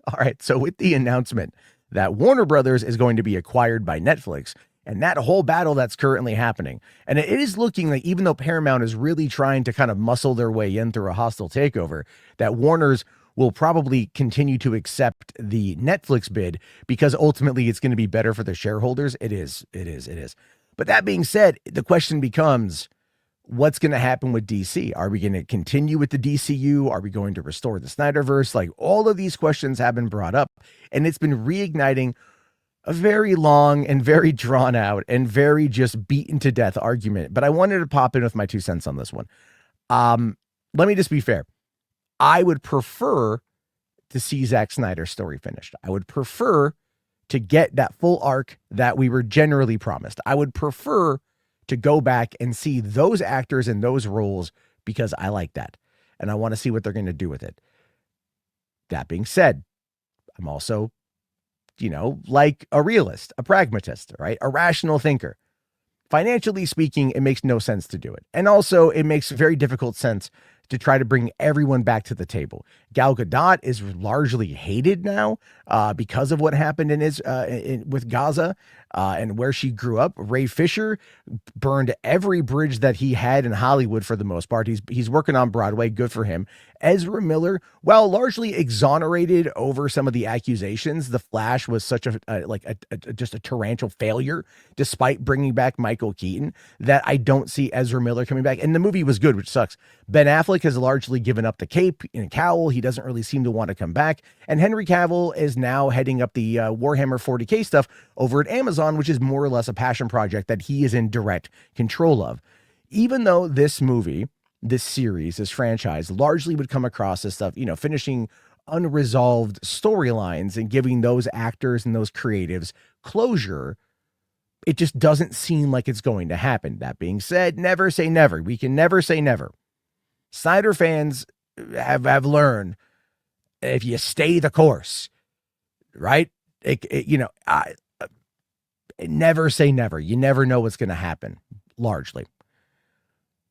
All right. So with the announcement that Warner Brothers is going to be acquired by Netflix, and that whole battle that's currently happening, and it is looking like, even though Paramount is really trying to kind of muscle their way in through a hostile takeover, that Warner's will probably continue to accept the Netflix bid because ultimately it's going to be better for the shareholders. It is. But that being said, the question becomes, what's going to happen with DC? Are we going to continue with the DCU? Are we going to restore the Snyderverse? Like, all of these questions have been brought up, and it's been reigniting a very long and very drawn out and very just beaten to death argument. But I wanted to pop in with my 2 cents on this one. Let me just be fair. I would prefer to see Zack Snyder's story finished. I would prefer to get that full arc that we were generally promised. I would prefer to go back and see those actors in those roles because I like that. And I want to see what they're going to do with it. That being said, I'm also, like a realist, a pragmatist, right? A rational thinker. Financially speaking, it makes no sense to do it. And also, it makes very difficult sense to try to bring everyone back to the table. Gal Gadot is largely hated now because of what happened with Gaza and where she grew up. Ray Fisher burned every bridge that he had in Hollywood for the most part. He's working on Broadway. Good for him. Ezra Miller, while largely exonerated over some of the accusations, The Flash was such just a torrential failure, despite bringing back Michael Keaton, that I don't see Ezra Miller coming back. And the movie was good, which sucks. Ben Affleck has largely given up the cape and cowl. He doesn't really seem to want to come back. And Henry Cavill is now heading up the Warhammer 40K stuff over at Amazon, which is more or less a passion project that he is in direct control of. Even though this movie, this series, this franchise largely would come across as stuff, finishing unresolved storylines and giving those actors and those creatives closure, it just doesn't seem like it's going to happen. That being said, never say never. We can never say never. Snyder fans have learned, if you stay the course, right? Never say never. You never know what's going to happen, largely.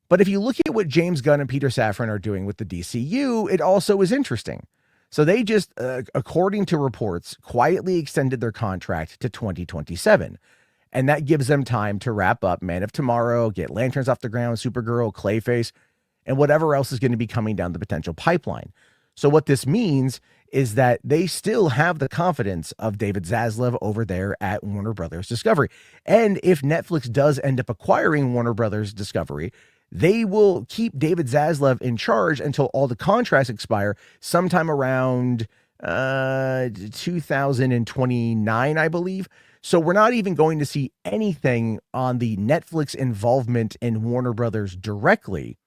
But if you look at what James Gunn and Peter Safran are doing with the DCU, it also is interesting. So they just, according to reports, quietly extended their contract to 2027. And that gives them time to wrap up Man of Tomorrow, get Lanterns off the ground, Supergirl, Clayface, and whatever else is going to be coming down the potential pipeline. So what this means is that they still have the confidence of David Zaslav over there at Warner Brothers Discovery. And if Netflix does end up acquiring Warner Brothers Discovery, they will keep David Zaslav in charge until all the contracts expire sometime around 2029, I believe. So we're not even going to see anything on the Netflix involvement in Warner Brothers directly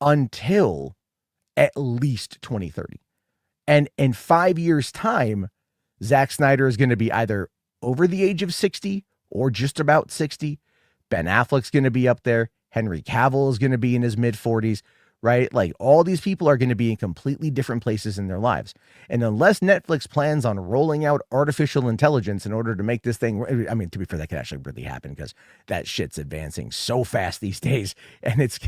until at least 2030. And in 5 years' time, Zack Snyder is going to be either over the age of 60 or just about 60. Ben Affleck's going to be up there. Henry Cavill is going to be in his mid-40s, right? Like, all these people are going to be in completely different places in their lives. And unless Netflix plans on rolling out artificial intelligence in order to make this thing, I mean, to be fair, that could actually really happen because that shit's advancing so fast these days, and it's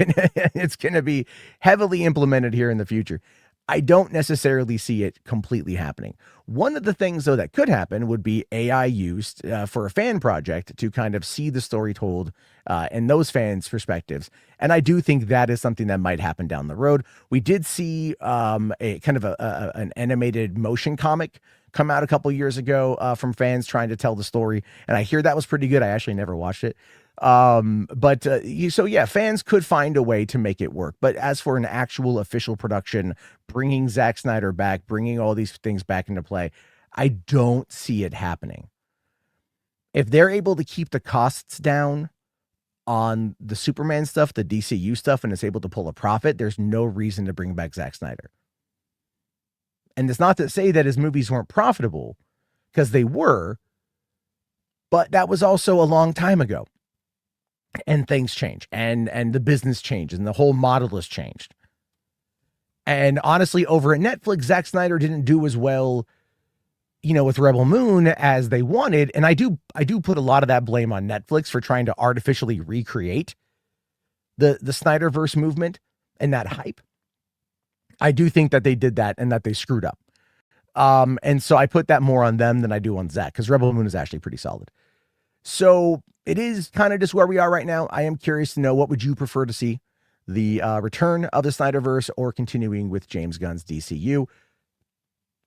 gonna be heavily implemented here in the future. I don't necessarily see it completely happening. One of the things, though, that could happen would be AI used for a fan project to kind of see the story told and those fans' perspectives. And I do think that is something that might happen down the road. We did see a kind of an animated motion comic come out a couple years ago from fans trying to tell the story. And I hear that was pretty good. I actually never watched it. So yeah, fans could find a way to make it work. But as for an actual official production, bringing Zack Snyder back, bringing all these things back into play, I don't see it happening. If they're able to keep the costs down on the Superman stuff, the DCU stuff, and is able to pull a profit, there's no reason to bring back Zack Snyder. And it's not to say that his movies weren't profitable, because they were, but that was also a long time ago. And things change, and the business changes, and the whole model has changed. And honestly, over at Netflix, Zack Snyder didn't do as well, with Rebel Moon as they wanted. And I do put a lot of that blame on Netflix for trying to artificially recreate the Snyderverse movement and that hype. I do think that they did that and that they screwed up. And so I put that more on them than I do on Zack, because Rebel Moon is actually pretty solid. So it is kind of just where we are right now. I am curious to know, what would you prefer to see? The return of the Snyderverse, or continuing with James Gunn's DCU,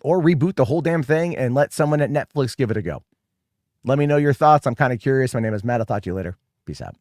or reboot the whole damn thing and let someone at Netflix give it a go? Let me know your thoughts. I'm kind of curious. My name is Matt. I'll talk to you later. Peace out.